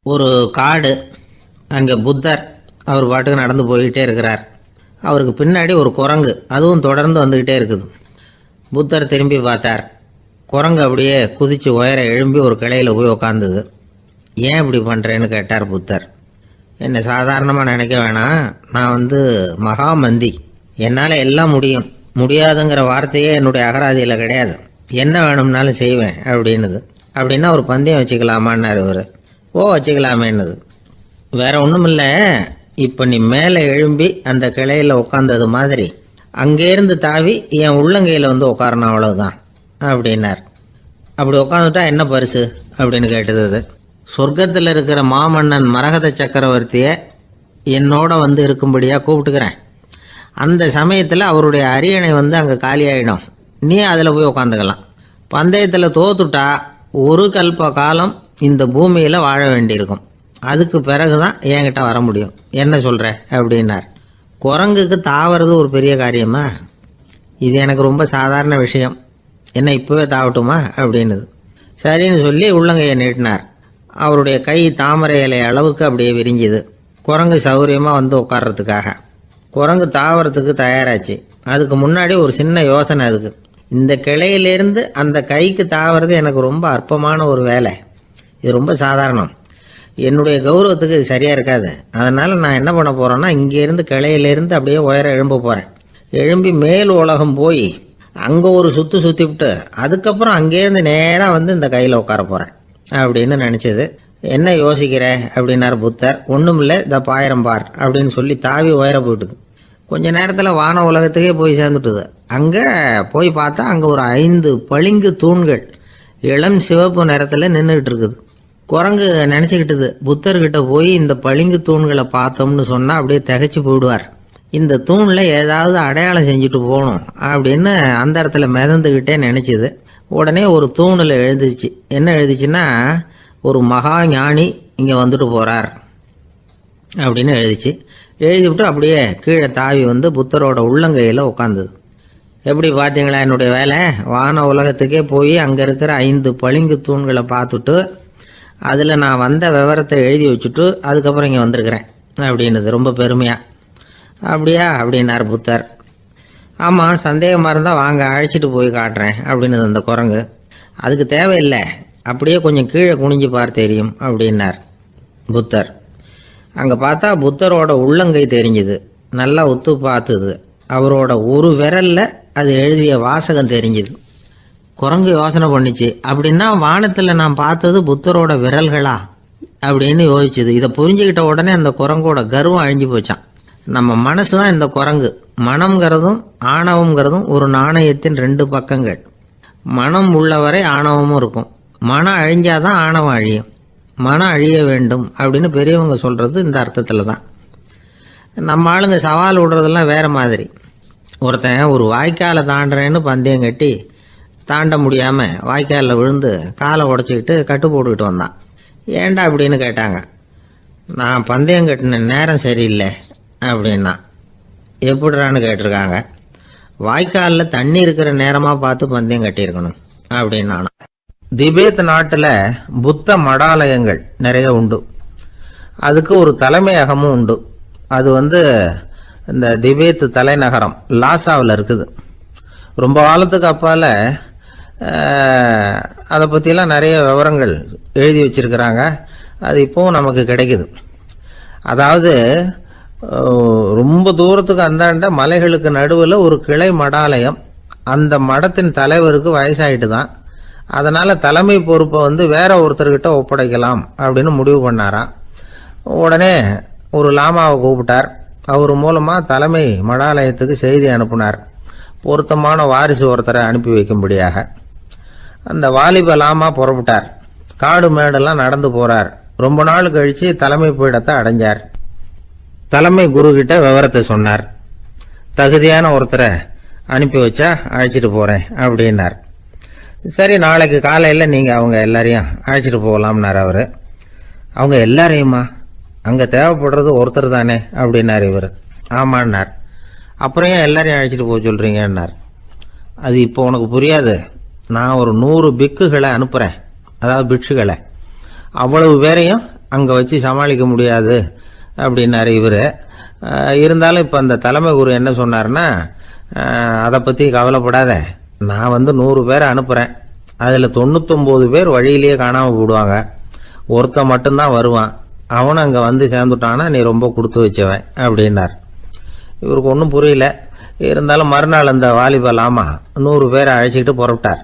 ஒரு காடு. அங்கே புத்தர் அவர் பாட்டுக்கு நடந்து போய்கிட்டே இருக்கிறார். அவருக்கு பின்னாடி ஒரு குரங்கு, அதுவும் தொடர்ந்து வந்துக்கிட்டே இருக்குது. புத்தர் திரும்பி பார்த்தார். குரங்கு அப்படியே குதித்து உயர எழும்பி ஒரு கிளையில் போய் உக்காந்துது. ஏன் இப்படி பண்ணுறேன்னு கேட்டார் புத்தர். என்னை சாதாரணமாக நினைக்க வேணாம், நான் மகாமந்தி, என்னால் எல்லாம் முடியும், முடியாதுங்கிற வார்த்தையே என்னுடைய அகராதியில் கிடையாது, என்ன வேணும்னாலும் செய்வேன் அப்படின்னுது. அப்படின்னா ஒரு பந்தயம் வச்சுக்கலாமான்னாரு இவர். ஓ வச்சுக்கலாமேன்னுது. வேற ஒன்றும் இல்லை, இப்போ நீ மேலே எழும்பி அந்த கிளையில் உட்காந்தது மாதிரி அங்கேருந்து தாவி என் உள்ளங்கையில் உட்காரணும், அவ்வளவுதான் அப்படின்னார். அப்படி உட்காந்துட்டா என்ன பரிசு அப்படின்னு கேட்டது அது. சொர்க்கத்தில் இருக்கிற மாமன்னன் மரகத சக்கரவர்த்தியை என்னோட இருக்கும்படியாக கூப்பிட்டுக்கிறேன். அந்த சமயத்தில் அவருடைய அரியணை அங்கே காலியாயிடும், நீ அதில் போய் உட்காந்துக்கலாம். பந்தயத்தில் தோத்துட்டா ஒரு கல்ப காலம் இந்த பூமியில் வாழ வேண்டியிருக்கும், அதுக்கு பிறகு தான் என்கிட்ட வர முடியும், என்ன சொல்கிற அப்படின்னார். குரங்குக்கு தாவறது ஒரு பெரிய காரியமா? இது எனக்கு ரொம்ப சாதாரண விஷயம், என்ன இப்போவே தாவட்டுமா அப்படின்னுது. சரின்னு சொல்லி உள்ளங்கையை நீட்டினார். அவருடைய கை தாமரை இலை அளவுக்கு அப்படியே விரிஞ்சுது. குரங்கு சௌகரியமாக உட்கார்றதுக்காக. குரங்கு தாவறதுக்கு தயாராச்சு. அதுக்கு முன்னாடி ஒரு சின்ன யோசனை அதுக்கு. இந்த கிளையிலேருந்து அந்த கைக்கு தாவறது எனக்கு ரொம்ப அற்பமான ஒரு வேலை, இது ரொம்ப சாதாரணம், என்னுடைய கௌரவத்துக்கு இது சரியாக இருக்காது. அதனால் நான் என்ன பண்ண போகிறேன்னா, இங்கேருந்து கிளையிலேருந்து அப்படியே உயர எழும்ப போகிறேன். எழும்பி மேல் உலகம் போய் அங்கே ஒரு சுற்றி விட்டு அதுக்கப்புறம் அங்கேருந்து நேராக இந்த கையில் உட்கார போகிறேன் அப்படின்னு நினச்சது. என்ன யோசிக்கிற அப்படின்னார் புத்தர். ஒன்றும் இல்லை, இந்த பாயிரம் பார் அப்படின்னு சொல்லி தாவி உயர போயிட்டுது. கொஞ்ச நேரத்தில் வான உலகத்துக்கே போய் சேர்ந்துட்டுது. அங்கே போய் பார்த்தா அங்கே ஒரு 5 பளிங்கு தூண்கள் இளம் சிவப்பு நிறத்தில் நின்றுக்கிட்டு இருக்குது. குரங்கு நினச்சிக்கிட்டுது, புத்தர்கிட்ட போய் இந்த பளிங்கு தூண்களை பார்த்தோம்னு சொன்னால் அப்படியே திகைச்சு போயிடுவார், இந்த தூணில் ஏதாவது அடையாளம் செஞ்சுட்டு போகணும் அப்படின்னு அந்த இடத்துல மிதந்துக்கிட்டே நினச்சிது. உடனே ஒரு தூணில் எழுதிச்சு. என்ன எழுதிச்சுன்னா, ஒரு மகா ஞானி இங்கே வந்துட்டு போகிறார் அப்படின்னு எழுதிச்சு. எழுதிவிட்டு அப்படியே கீழே தாவி புத்தரோட உள்ளங்கையில் உட்காந்துது. எப்படி பார்த்தீங்களா என்னுடைய வேலை? வான உலகத்துக்கே போய் அங்கே இருக்கிற 5 பளிங்கு தூண்களை பார்த்துட்டு அதில் நான் வந்த விவரத்தை எழுதி வச்சுட்டு அதுக்கப்புறம் இங்கே வந்திருக்கிறேன் அப்படின்னுது ரொம்ப பெருமையாக. அப்படியா அப்படின்னார் புத்தர். ஆமாம், சந்தேகமாக இருந்தால் வாங்க, அழைச்சிட்டு போய் காட்டுறேன் அப்படின்னு அந்த குரங்கு. அதுக்கு தேவையில்லை, அப்படியே கொஞ்சம் கீழே குனிஞ்சு பார்த்து தெரியும் அப்படின்னார் புத்தர். அங்கே பார்த்தா புத்தரோட உள்ளங்கை தெரிஞ்சுது. நல்லா ஒத்து பார்த்துது. அவரோட ஒரு விரலில் அது எழுதிய வாசகம் தெரிஞ்சுது. குரங்கு யோசனை பண்ணிச்சு, அப்படின்னா வானத்தில் நான் பார்த்தது புத்தரோட விரல்களா அப்படின்னு யோசிச்சுது. இதை புரிஞ்சுக்கிட்ட உடனே அந்த குரங்கோட கர்வம் அழிஞ்சு போச்சான். நம்ம மனசு தான் இந்த குரங்கு. மனம்ங்கிறதும் ஆணவம்ங்கிறதும் ஒரு நாணயத்தின் 2 பக்கங்கள். மனம் உள்ளவரை ஆணவமும் இருக்கும். மனம் அழிஞ்சாதான் ஆணவம் அழியும். மனம் அழிய வேண்டும் அப்படின்னு பெரியவங்க சொல்கிறது இந்த அர்த்தத்தில் தான். நம்ம ஆளுங்க சவால் விடுறதெல்லாம் வேறு மாதிரி. ஒருத்தன் ஒரு வாய்க்காலை தாண்டுறேன்னு பந்தயம் கட்டி தாண்ட முடியாமல் வாய்க்காலில் விழுந்து காலை உடச்சிக்கிட்டு கட்டு போட்டுக்கிட்டு வந்தான். ஏண்டா அப்படின்னு கேட்டாங்க. நான் பந்தயம் கட்டின நேரம் சரியில்லை அப்படின்னா. எப்படிறான்னு கேட்டிருக்காங்க. வாய்க்காலில் தண்ணி இருக்கிற நேரமாக பார்த்து பந்தயம் கட்டியிருக்கணும் அப்படின்னா. திபேத் நாட்டில் புத்த மடாலயங்கள் நிறைய உண்டு. அதுக்கு ஒரு தலைமையகமும் உண்டு. அது இந்த திபேத் தலைநகரம் லாசாவில் இருக்குது. ரொம்ப காலத்துக்கு அப்பால் அதை பற்றிலாம் நிறைய விவரங்கள் எழுதி வச்சிருக்கிறாங்க. அது இப்போவும் நமக்கு கிடைக்குது. அதாவது ரொம்ப தூரத்துக்கு அந்தாண்ட மலைகளுக்கு நடுவில் ஒரு கிளை மடாலயம். அந்த மடத்தின் தலைவருக்கு வயசாயிட்டு தான். அதனால் தலைமை பொறுப்பை வேற ஒருத்தர்கிட்ட ஒப்படைக்கலாம் அப்படின்னு முடிவு பண்ணாராம். உடனே ஒரு லாமாவை கூப்பிட்டார். அவர் மூலமாக தலைமை மடாலயத்துக்கு செய்தி அனுப்புனார், பொருத்தமான வாரிசு ஒருத்தரை அனுப்பி வைக்கும்படியாக. அந்த வாலிப லாமா புறப்பட்டார். காடு மேடெல்லாம் நடந்து போகிறார். ரொம்ப நாள் கழித்து தலைமை பீடத்தை அடைஞ்சார். தலைமை குரு கிட்ட விவரத்தை சொன்னார். தகுதியான ஒருத்தரை அனுப்பி வச்சா அழைச்சிட்டு போகிறேன் அப்படின்னார். சரி, நாளைக்கு காலையில் நீங்கள் அவங்க எல்லாரையும் அழைச்சிட்டு போகலாம்னார் அவர். அவங்க எல்லாரையுமா? அங்கே தேவைப்படுறது ஒருத்தர் தானே அப்படின்னார் இவர். ஆமான்னார். அப்புறம் ஏன் எல்லாரையும் அழைச்சிட்டு போக சொல்கிறீங்கன்னார். அது இப்போ உனக்கு புரியாது. நான் ஒரு 100 பிக்குகளை அனுப்புகிறேன், அதாவது பிட்சுகளை. அவ்வளவு பேரையும் அங்கே வச்சு சமாளிக்க முடியாது அப்படின்னாரு இவர். இருந்தாலும் இப்போ அந்த தலைமை குரு என்ன சொன்னார்னா, அதை பற்றி கவலைப்படாத, நான் 100 பேரை அனுப்புகிறேன், அதில் 99 பேர் வழியிலேயே காணாமல் போடுவாங்க, ஒருத்தன் மட்டும்தான் வருவான், அவனும் அங்கே வந்து சேர்ந்துட்டானா நீ ரொம்ப கொடுத்து வச்சவன் அப்படின்னார். இவருக்கு ஒன்றும் புரியல. இருந்தாலும் மறுநாள் அந்த வாலிபல் 100 பேரை அழைச்சிக்கிட்டு புறப்பட்டார்.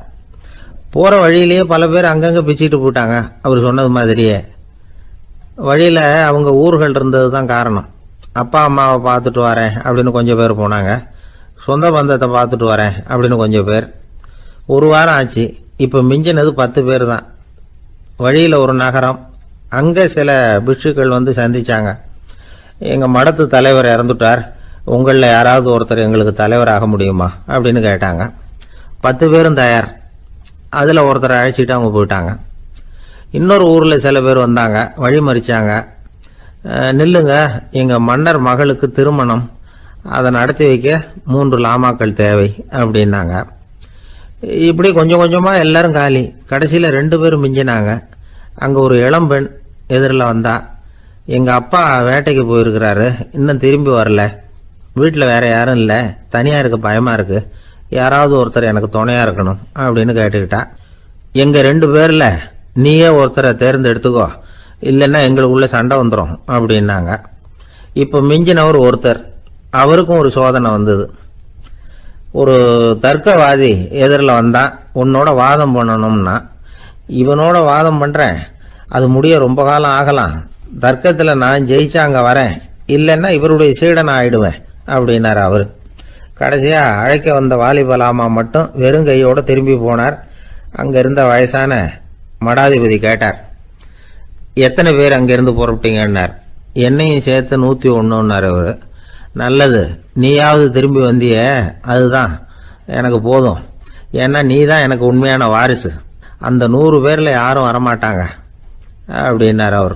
போகிற வழியிலேயே பல பேர் அங்கங்கே பிச்சுக்கிட்டு போயிட்டாங்க. அவர் சொன்னது மாதிரியே வழியில் அவங்க ஊர்கள் இருந்தது தான் காரணம். அப்பா அம்மாவை பார்த்துட்டு வரேன் அப்படின்னு கொஞ்சம் பேர் போனாங்க, சொந்த பந்தத்தை பார்த்துட்டு வரேன் அப்படின்னு கொஞ்சம் பேர். ஒரு வாரம் ஆச்சு. இப்போ மிஞ்சினது 10 பேர் தான். வழியில் ஒரு நகரம், அங்கே சில பிட்சுக்கள் வந்து சந்திச்சாங்க. எங்கள் மடத்து தலைவர் இறந்துட்டார், உங்களில் யாராவது ஒருத்தர் எங்களுக்கு தலைவராக முடியுமா அப்படின்னு கேட்டாங்க. 10 பேரும் தயார். அதில் ஒருத்தரை அழைச்சிட்டு அவங்க போயிட்டாங்க. இன்னொரு ஊரில் சில பேர் வந்தாங்க, வழி மறிச்சாங்க. நில்லுங்க, எங்கள் மன்னர் மகளுக்கு திருமணம், அதை நடத்தி வைக்க 3 லாமாக்கள் தேவை அப்படின்னாங்க. இப்படி கொஞ்சம் கொஞ்சமாக எல்லாரும் காலி. கடைசியில் 2 பேரும் மிஞ்சினாங்க. அங்கே ஒரு இளம்பெண் எதிரில் வந்தா, எங்கள் அப்பா வேட்டைக்கு போயிருக்கிறாரு, இன்னும் திரும்பி வரல, வீட்டில் வேற யாரும் இல்லை, தனியாக இருக்க பயமாக இருக்கு, யாராவது ஒருத்தர் எனக்கு துணையாக இருக்கணும் அப்படின்னு கேட்டுக்கிட்டா. எங்கள் 2 பேரில் நீயே ஒருத்தரை தேர்ந்தெடுத்துக்கோ, இல்லைன்னா எங்களுக்குள்ள சண்டை வந்துடும் அப்படின்னாங்க. இப்போ மிஞ்சினவர் ஒருத்தர், அவருக்கும் ஒரு சோதனை வந்தது. ஒரு தர்க்கவாதி எதிரில் வந்தான், உன்னோட வாதம் பண்ணணும்னா. இவனோட வாதம் பண்ணுறேன், அது முடிய ரொம்ப காலம் ஆகலாம், தர்க்கத்தில் நான் ஜெயிச்சா அங்கே வரேன், இல்லைன்னா இவருடைய சீடனை ஆயிடுவேன் அப்படின்னார் அவர். கடைசியாக அழைக்க வந்த வாலிபலாமா மட்டும் வெறும் கையோடு திரும்பி போனார். அங்கே இருந்த வயசான மடாதிபதி கேட்டார், எத்தனை பேர் அங்கேருந்து புறப்பட்டீங்கன்னார். என்னையும் சேர்த்து 101ன்னார் அவர். நல்லது, நீயாவது திரும்பி வந்திய, அதுதான் எனக்கு போதும், ஏன்னா நீ தான் எனக்கு உண்மையான வாரிசு, அந்த 100 பேரில் யாரும் வரமாட்டாங்க அப்படின்னார் அவர்.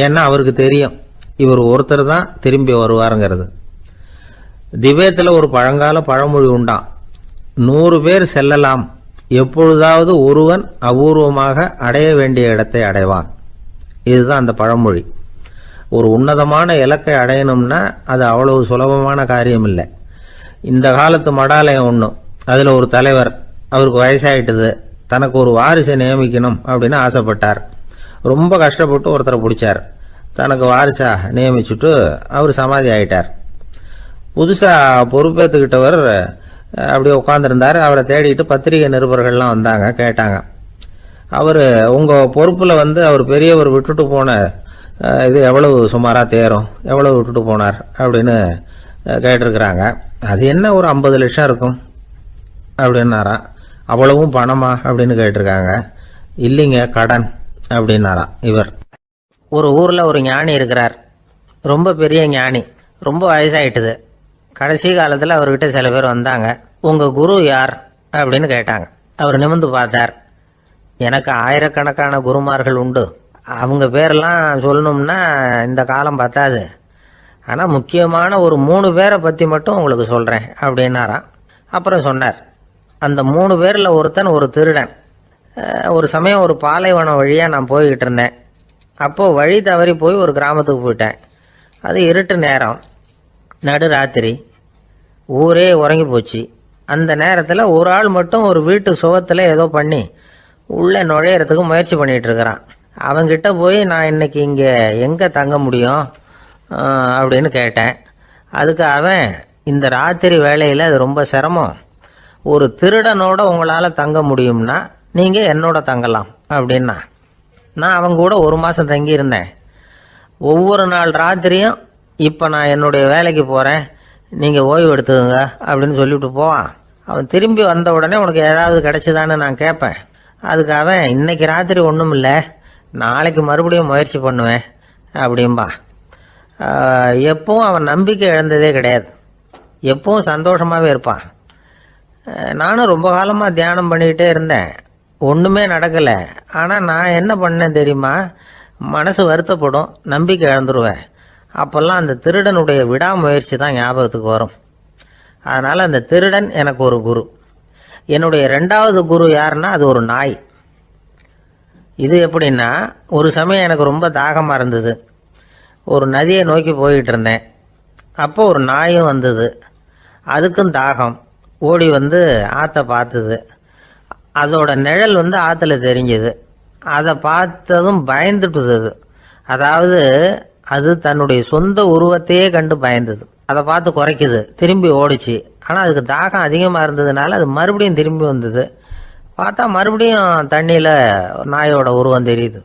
ஏன்னா அவருக்கு தெரியும் இவர் ஒருத்தர் தான் திரும்பி வருவாருங்கிறது. திபேத்தில் ஒரு பழங்கால பழமொழி உண்டாம், 100 பேர் செல்லலாம், எப்பொழுதாவது ஒருவன் அபூர்வமாக அடைய வேண்டிய இடத்தை அடைவான். இதுதான் அந்த பழமொழி. ஒரு உன்னதமான இலக்கை அடையணும்னா அது அவ்வளவு சுலபமான காரியம் இல்லை. இந்த காலத்து மடாலயம் ஒன்று, அதில் ஒரு தலைவர், அவருக்கு வயசாயிட்டுது, தனக்கு ஒரு வாரிசை நியமிக்கணும் அப்படின்னு ஆசைப்பட்டார். ரொம்ப கஷ்டப்பட்டு ஒருத்தரை பிடிச்சார், தனக்கு வாரிசா நியமிச்சுட்டு அவர் சமாதி ஆயிட்டார். புதுசாக பொறுப்பேற்றுக்கிட்டவர் அப்படியே உட்காந்துருந்தார். அவரை தேடிட்டு பத்திரிகை நிருபர்கள்லாம் வந்தாங்க, கேட்டாங்க. அவர் உங்கள் பொறுப்பில் வந்து அவர் பெரியவர் விட்டுட்டு போன இது எவ்வளவு சுமாராக தேரும், எவ்வளவு விட்டுட்டு போனார் அப்படின்னு கேட்டிருக்கிறாங்க. அது என்ன ஒரு 50 லட்சம் இருக்கும் அப்படின்னாராம். அவ்வளவும் பணமா அப்படின்னு கேட்டிருக்காங்க. இல்லைங்க, கடன் அப்படின்னாராம் இவர். ஒரு ஊரில் ஒரு ஞானி இருக்கிறார், ரொம்ப பெரிய ஞானி, ரொம்ப வயசாயிட்டுது. கடைசி காலத்தில் அவர்கிட்ட சில பேர் வந்தாங்க, உங்கள் குரு யார் அப்படின்னு கேட்டாங்க. அவர் நிமிர்ந்து பார்த்தார். எனக்கு ஆயிரக்கணக்கான குருமார்கள் உண்டு, அவங்க பேரெல்லாம் சொல்லணும்னா இந்த காலம் பத்தாது, ஆனால் முக்கியமான ஒரு 3 பேரை பற்றி மட்டும் உங்களுக்கு சொல்கிறேன் அப்படின்னாராம். அப்புறம் சொன்னார், அந்த 3 பேரில் ஒருத்தன் ஒரு திருடன். ஒரு சமயம் ஒரு பாலைவனம் வழியாக நான் போய்கிட்டு இருந்தேன். அப்போது வழி தவறி போய் ஒரு கிராமத்துக்கு போயிட்டேன். அது இருட்டு நேரம், நடு ராத்திரி, ஊரே உறங்கி போச்சு. அந்த நேரத்தில் ஒரு ஆள் மட்டும் ஒரு வீட்டு சுவத்தில் ஏதோ பண்ணி உள்ளே நுழையிறதுக்கு முயற்சி பண்ணிகிட்டு இருக்கிறான். அவங்கிட்ட போய் நான் இன்னைக்கு இங்கே எங்கே தங்க முடியும் அப்படின்னு கேட்டேன். அதுக்கு அவன், இந்த ராத்திரி வேளையில் அது ரொம்ப சிரமம், ஒரு திருடனோட உங்களால் தங்க முடியும்னா நீங்கள் என்னோட தங்கலாம் அப்படின்னா. நான் அவங்க கூட 1 மாதம் தங்கியிருந்தேன். ஒவ்வொரு நாள் ராத்திரியும் இப்போ நான் என்னுடைய வேலைக்கு போகிறேன், நீங்கள் ஓய்வு எடுத்துக்கோங்க அப்படின்னு சொல்லிவிட்டு போவான். அவன் திரும்பி வந்த உடனே உனக்கு ஏதாவது கிடைச்சிதான்னு நான் கேட்பேன். அதுக்கு அவன், இன்னைக்கு ராத்திரி ஒன்றும் இல்லை, நாளைக்கு மறுபடியும் முயற்சி பண்ணுவேன் அப்படின்பா. எப்பவும் அவன் நம்பிக்கை இழந்ததே கிடையாது, எப்பவும் சந்தோஷமாகவே இருப்பான். நானும் ரொம்ப காலமாக தியானம் பண்ணிக்கிட்டே இருந்தேன், ஒன்றுமே நடக்கலை. ஆனால் நான் என்ன பண்ணேன் தெரியுமா, மனசு வருத்தப்படும், நம்பிக்கை இழந்துருவேன். அப்போல்லாம் அந்த திருடனுடைய விடாமுயற்சி தான் ஞாபகத்துக்கு வரும். அதனால் அந்த திருடன் எனக்கு ஒரு குரு. என்னுடைய 2வது குரு யாருன்னா அது ஒரு நாய். இது எப்படின்னா, ஒரு சமயம் எனக்கு ரொம்ப தாகமாக இருந்தது. ஒரு நதியை நோக்கி போயிட்டு இருந்தேன். அப்போ ஒரு நாயும் வந்தது. அதுக்கும் தாகம். ஓடி வந்து ஆற்றை பார்த்தது. அதோட நிழல் வந்து ஆற்றுல தெரிஞ்சுது. அதை பார்த்ததும் பயந்துட்டுது அது. அதாவது அது தன்னுடைய சொந்த உருவத்தையே கண்டு பயந்தது. அதை பார்த்து குறைக்குது, திரும்பி ஓடிச்சு. ஆனால் அதுக்கு தாகம் அதிகமாக இருந்ததுனால அது மறுபடியும் திரும்பி வந்தது. பார்த்தா மறுபடியும் தண்ணியில் நாயோட உருவம் தெரியுது.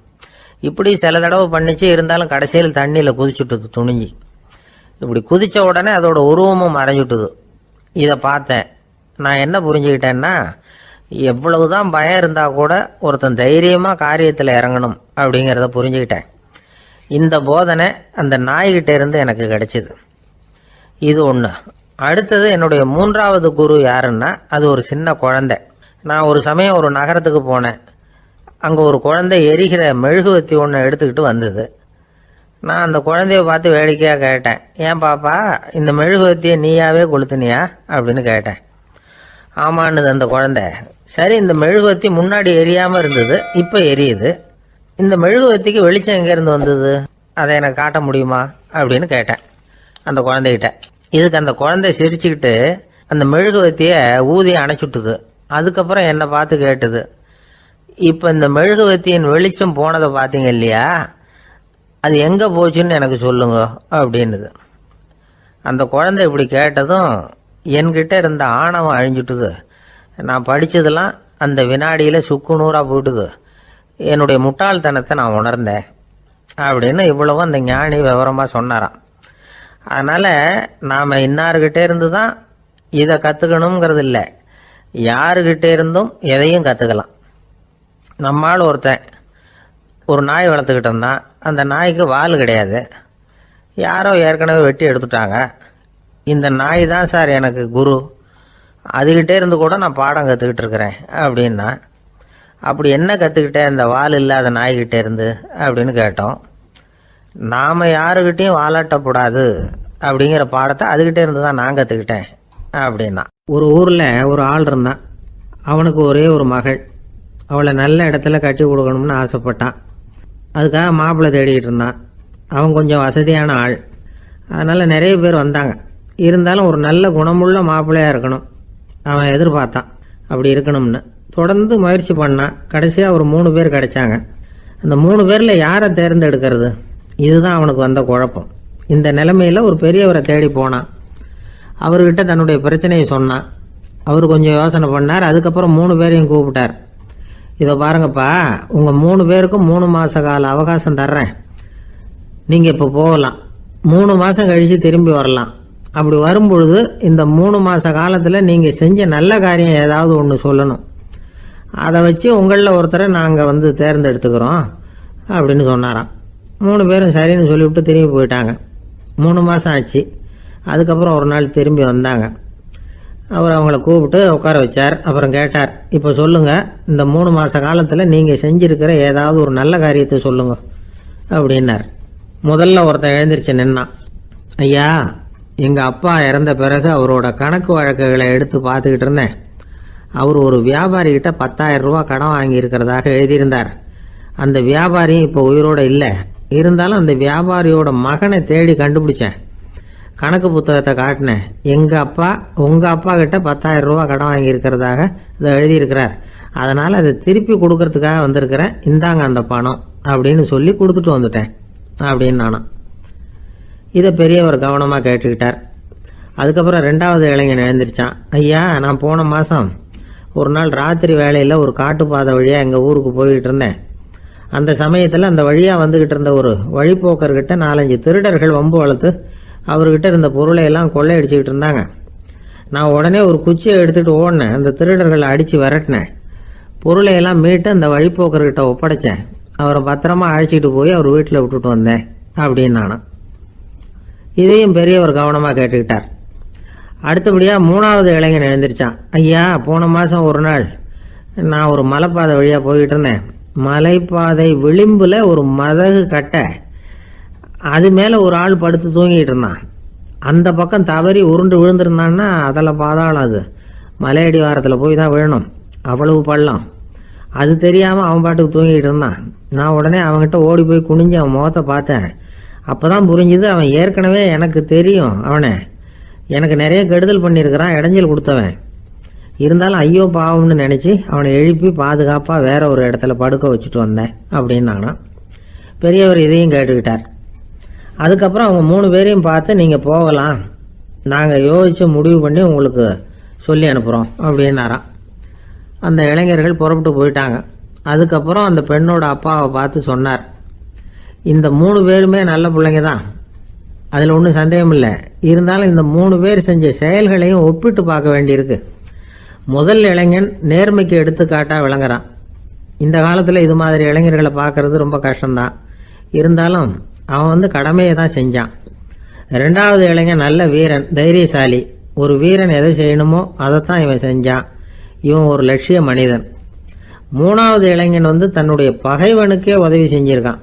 இப்படி சில தடவை பண்ணிச்சு. இருந்தாலும் கடைசியில் தண்ணியில் குதிச்சுட்டுது துணிஞ்சி. இப்படி குதித்த உடனே அதோட உருவமும் மறைஞ்சுட்டுது. இதை பார்த்தேன். நான் என்ன புரிஞ்சுக்கிட்டேன்னா, எவ்வளவுதான் பயம் இருந்தால் கூட ஒருத்தன் தைரியமாக காரியத்தில் இறங்கணும் அப்படிங்கிறத புரிஞ்சுக்கிட்டேன். இந்த போதனை அந்த நாய்கிட்ட இருந்து எனக்கு கிடைச்சிது. இது ஒன்று. அடுத்தது என்னுடைய 3வது குரு யாருன்னா, அது ஒரு சின்ன குழந்தை. நான் ஒரு சமயம் ஒரு நகரத்துக்கு போனேன். அங்கே ஒரு குழந்தை எரிகிற மெழுகுவத்தி ஒன்று எடுத்துக்கிட்டு வந்தது. நான் அந்த குழந்தைய பார்த்து வேடிக்கையாக கேட்டேன், ஏன் பாப்பா இந்த மெழுகுவத்தியை நீயாவே கொளுத்துனியா அப்படின்னு கேட்டேன். ஆமான்னுது அந்த குழந்தை. சரி, இந்த மெழுகுவத்தி முன்னாடி எரியாமல் இருந்தது, இப்போ எரியுது. இந்த மெழுகுவத்திக்கு வெளிச்சம் எங்கேருந்து வந்தது, அதை எனக்கு காட்ட முடியுமா அப்படின்னு கேட்டேன் அந்த குழந்தைகிட்ட. இதுக்கு அந்த குழந்தை சிரிச்சுக்கிட்டு அந்த மெழுகுவத்தியை ஊதி அணைச்சுட்டுது. அதுக்கப்புறம் என்னை பார்த்து கேட்டுது, இப்போ இந்த மெழுகுவத்தியின் வெளிச்சம் போனதை பார்த்தீங்க இல்லையா, அது எங்கே போச்சுன்னு எனக்கு சொல்லுங்க அப்படின்னுது. அந்த குழந்தை இப்படி கேட்டதும் என்கிட்ட இருந்த ஆணவம் அழிஞ்சுட்டுது. நான் படித்ததெல்லாம் அந்த வினாடியில் சுக்கு நூறாக போயிட்டுது. என்னுடைய முட்டாள்தனத்தை நான் உணர்ந்தேன் அப்படின்னு இவ்வளவும் அந்த ஞானி விவரமாக சொன்னாராம். அதனால் நாம் இன்னார்கிட்டே இருந்து தான் இதை கற்றுக்கணுங்கிறது இல்லை, யாருக்கிட்டே இருந்தும் எதையும் கற்றுக்கலாம். நம்மால் ஒருத்தன் ஒரு நாய் வளர்த்துக்கிட்டு இருந்தான். அந்த நாய்க்கு வால் கிடையாது. யாரோ ஏற்கனவே வெட்டி எடுத்துட்டாங்க. இந்த நாய் தான் சார் எனக்கு குரு, அதுகிட்டே இருந்து கூட நான் பாடம் கற்றுக்கிட்டு இருக்கிறேன் அப்படின்னா. அப்படி என்ன கற்றுக்கிட்டேன் அந்த வால் இல்லாத நாய்கிட்டே இருந்து அப்படின்னு கேட்டோம். நாம் யாருக்கிட்டையும் வாலாட்டக்கூடாது அப்படிங்கிற பாடத்தை அதுகிட்டே இருந்து தான் நான் கற்றுக்கிட்டேன் அப்படின்னா. ஒரு ஊரில் ஒரு ஆள் இருந்தான். அவனுக்கு ஒரே ஒரு மகள். அவளை நல்ல இடத்துல கட்டி கொடுக்கணும்னு ஆசைப்பட்டான். அதுக்காக மாப்பிள்ளை தேடிக்கிட்டு இருந்தான். அவன் கொஞ்சம் வசதியான ஆள். அதனால் நிறைய பேர் வந்தாங்க. இருந்தாலும் ஒரு நல்ல குணமுள்ள மாப்பிள்ளையாக இருக்கணும் அவன் எதிர்பார்த்தான். அப்படி இருக்கணும்னு தொடர்ந்து முயற்சி பண்ணான். கடைசியாக ஒரு 3 பேர் கிடைச்சாங்க. அந்த 3 பேரில் யாரை தேர்ந்தெடுக்கிறது, இதுதான் அவனுக்கு வந்த குழப்பம். இந்த நிலைமையில் ஒரு பெரியவரை தேடி போனான். அவர்கிட்ட தன்னுடைய பிரச்சனையை சொன்னான். அவர் கொஞ்சம் யோசனை பண்ணார். அதுக்கப்புறம் 3 பேரையும் கூப்பிட்டார். இதை பாருங்கப்பா, உங்கள் 3 பேருக்கும் 3 மாத கால அவகாசம் தர்றேன். நீங்கள் இப்போ போகலாம். 3 மாதம் கழித்து திரும்பி வரலாம். அப்படி வரும்பொழுது இந்த 3 மாத காலத்தில் நீங்கள் செஞ்ச நல்ல காரியம் ஏதாவது ஒன்று சொல்லணும். அதை வச்சு உங்களில் ஒருத்தரை நாங்கள் தேர்ந்தெடுத்துக்கிறோம் அப்படின்னு சொன்னாராம். 3 பேரும் சரின்னு சொல்லிவிட்டு திரும்பி போயிட்டாங்க. 3 மாதம் ஆச்சு. அதுக்கப்புறம் ஒரு நாள் திரும்பி வந்தாங்க. அவர் அவங்கள கூப்பிட்டு உட்கார வச்சார். அப்புறம் கேட்டார், இப்போ சொல்லுங்கள், இந்த 3 மாத காலத்தில் நீங்கள் செஞ்சுருக்கிற ஏதாவது ஒரு நல்ல காரியத்தை சொல்லுங்க அப்படின்னார். முதல்ல ஒருத்தன் எழுந்திரிச்சு நின்னான். ஐயா, எங்கள் அப்பா இறந்த பிறகு அவரோட கணக்கு வழக்குகளை எடுத்து பார்த்துக்கிட்டு இருந்தேன். அவர் ஒரு வியாபாரிகிட்ட 10,000 ரூபா கடன் வாங்கியிருக்கிறதாக எழுதியிருந்தார். அந்த வியாபாரியும் இப்போ உயிரோடு இல்லை. இருந்தாலும் அந்த வியாபாரியோட மகனை தேடி கண்டுபிடிச்சேன். கணக்கு புத்தகத்தை காட்டினேன். எங்கள் அப்பா உங்கள் அப்பா கிட்ட 10,000 ரூபா கடன் வாங்கியிருக்கிறதாக இதை எழுதியிருக்கிறார். அதனால் அதை திருப்பி கொடுக்கறதுக்காக வந்திருக்கிறேன். இந்தாங்க அந்த பணம் அப்படின்னு சொல்லி கொடுத்துட்டு வந்துட்டேன் அப்படின்னு நானும். இதை பெரியவர் கவனமாக கேட்டுக்கிட்டார். அதுக்கப்புறம் 2வது இளைஞன் எழுந்திரிச்சான். ஐயா, நான் போன மாதம் ஒரு நாள் ராத்திரி வேளையில் ஒரு காட்டுப்பாதை வழியாக எங்கள் ஊருக்கு போய்கிட்டு இருந்தேன். அந்த சமயத்தில் அந்த வழியாக வந்துக்கிட்டு இருந்த ஒரு வழிப்போக்கர்கிட்ட 4-5 திருடர்கள் வம்பு வளர்த்து அவர்கிட்ட இருந்த பொருளை எல்லாம் கொள்ளையடிச்சிக்கிட்டு இருந்தாங்க. நான் உடனே ஒரு குச்சியை எடுத்துகிட்டு ஓடினேன். அந்த திருடர்களை அடித்து விரட்டினேன். பொருளை எல்லாம் மீட்டு அந்த வழிப்போக்கர்கிட்ட ஒப்படைச்சேன். அவரை பத்திரமா அழைச்சிட்டு போய் அவர் வீட்டில் விட்டுட்டு வந்தேன் அப்படின்னு நானும். இதையும் பெரியவர் கவனமாக கேட்டுக்கிட்டார். அடுத்தபடியாக 3வது இளைஞன் எழுந்திரிச்சான். ஐயா, போன மாதம் ஒரு நாள் நான் ஒரு மலைப்பாதை வழியாக போய்கிட்டு இருந்தேன். மலைப்பாதை விளிம்பில் ஒரு மதகு கட்டை, அது மேலே ஒரு ஆள் படுத்து தூங்கிட்டு இருந்தான். அந்த பக்கம் தவறி உருண்டு விழுந்திருந்தான்னா அதில் பாதாளம். அது மலையடி வாரத்தில் போய் தான் விழணும், அவ்வளவு பள்ளம். அது தெரியாமல் அவன் பாட்டுக்கு தூங்கிட்டு இருந்தான். நான் உடனே அவன்கிட்ட ஓடி போய் குனிஞ்சு அவன் முகத்தை பார்த்தேன். அப்போ தான் புரிஞ்சுது, அவன் ஏற்கனவே எனக்கு தெரியும். அவனை எனக்கு நிறைய கெடுதல் பண்ணியிருக்கிறான், இடைஞ்சல் கொடுத்தவன். இருந்தாலும் ஐயோ பாவம்னு நினச்சி அவனை எழுப்பி பாதுகாப்பாக வேற ஒரு இடத்துல படுக்க வச்சுட்டு வந்தேன் அப்படின்னானா. பெரியவர் இதையும் கேட்டுக்கிட்டார். அதுக்கப்புறம் அவங்க 3 பேரையும் பார்த்து, நீங்கள் போகலாம், நாங்கள் யோசித்து முடிவு பண்ணி உங்களுக்கு சொல்லி அனுப்புகிறோம் அப்படின்னாராம். அந்த இளைஞர்கள் புறப்பட்டு போயிட்டாங்க. அதுக்கப்புறம் அந்த பெண்ணோட அப்பாவை பார்த்து சொன்னார், இந்த 3 பேருமே நல்ல பிள்ளைங்க தான், அதில் ஒன்றும் சந்தேகம் இல்லை. இருந்தாலும் இந்த 3 பேர் செஞ்ச செயல்களையும் ஒப்பிட்டு பார்க்க வேண்டியிருக்கு. முதல் இளைஞன் நேர்மைக்கு எடுத்துக்காட்டாக விளங்குறான். இந்த காலத்தில் இது மாதிரி இளைஞர்களை பார்க்கறது ரொம்ப கஷ்டம்தான். இருந்தாலும் அவன் கடமையை தான் செஞ்சான். 2வது இளைஞன் நல்ல வீரன், தைரியசாலி. ஒரு வீரன் எதை செய்யணுமோ அதைத்தான் இவன் செஞ்சான். இவன் ஒரு லட்சிய மனிதன். 3வது இளைஞன் தன்னுடைய பகைவனுக்கே உதவி செஞ்சிருக்கான்.